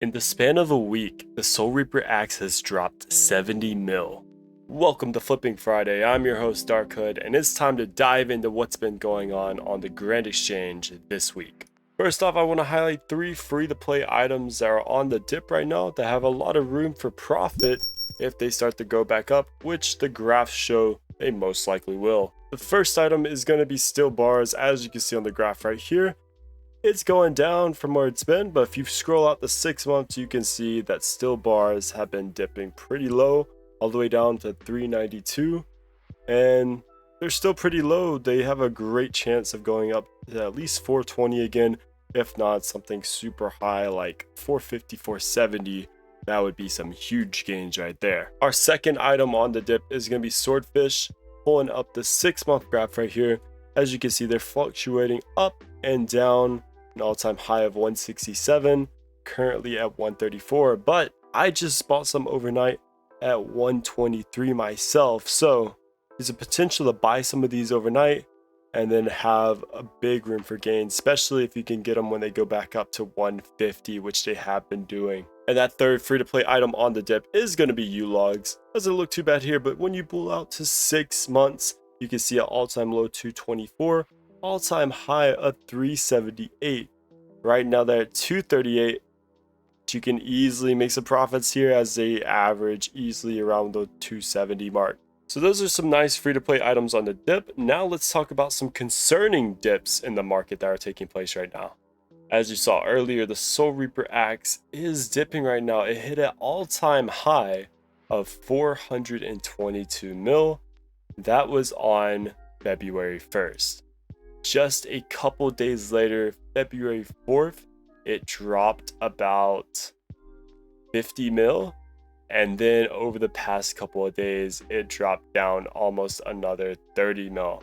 In the span of a week, the Soulreaper Axe has dropped 70 mil. Welcome to Flipping Friday. I'm your host Dark Hood, and it's time to dive into what's been going on the Grand Exchange this week. First off, I want to highlight 3 free-to-play items that are on the dip right now that have a lot of room for profit if they start to go back up, which the graphs show they most likely will. The first item is going to be steel bars, as you can see on the graph right here. It's going down from where it's been, but if you scroll out the 6 months, you can see that steel bars have been dipping pretty low, all the way down to 392, and they're still pretty low. They have a great chance of going up to at least 420 again, if not something super high like 450, 470. That would be some huge gains right there. Our second item on the dip is going to be Swordfish, pulling up the 6-month graph right here. As you can see, they're fluctuating up and down, an all-time high of 167, currently at 134, but I just bought some overnight at 123 myself, so there's a potential to buy some of these overnight and then have a big room for gain, especially if you can get them when they go back up to 150, which they have been doing. And that third free-to-play item on the dip is going to be ULOGs. Doesn't look too bad here, but when you pull out to 6 months, you can see an all-time low 224, all-time high of 378. Right now they're at 238. You can easily make some profits here as they average easily around the 270 mark. So those are some nice free-to-play items on the dip. Now let's talk about some concerning dips in the market that are taking place right now. As you saw earlier, the Soulreaper Axe is dipping right now. It hit an all-time high of 422 mil. That was on February 1st. Just a couple days later, February 4th, it dropped about 50 mil. And then over the past couple of days, it dropped down almost another 30 mil.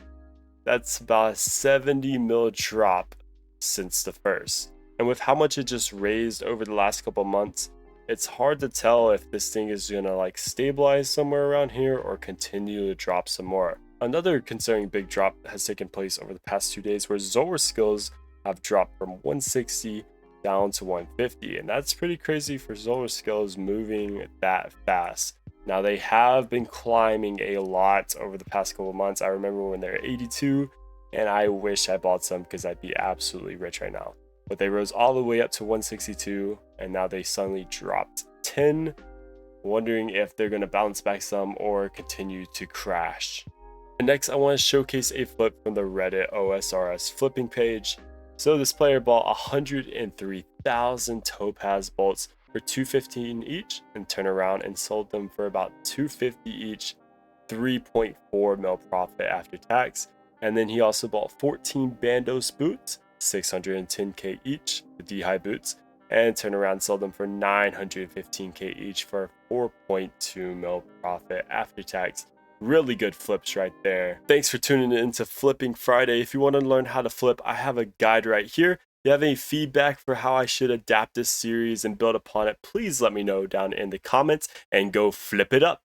That's about a 70 mil drop since the first. And with how much it just raised over the last couple of months, it's hard to tell if this thing is gonna like stabilize somewhere around here or continue to drop some more. Another concerning big drop has taken place over the past 2 days where Zar Skills have dropped from 160 down to 150, and that's pretty crazy for Zar Skills moving that fast. Now they have been climbing a lot over the past couple of months. I remember when they're 82, and I wish I bought some because I'd be absolutely rich right now. But they rose all the way up to 162, and now they suddenly dropped 10, wondering if they're going to bounce back some or continue to crash. And next, I want to showcase a flip from the Reddit OSRS flipping page. So this player bought 103,000 topaz bolts for $215 each and turned around and sold them for about $250 each, 3.4 mil profit after tax. And then he also bought 14 Bandos boots, 610k each, the D-high boots, and turned around and sold them for 915k each for 4.2 mil profit after tax. Really good flips right there. Thanks for tuning in to Flipping Friday. If you want to learn how to flip, I have a guide right here. If you have any feedback for how I should adapt this series and build upon it, please let me know down in the comments and go flip it up.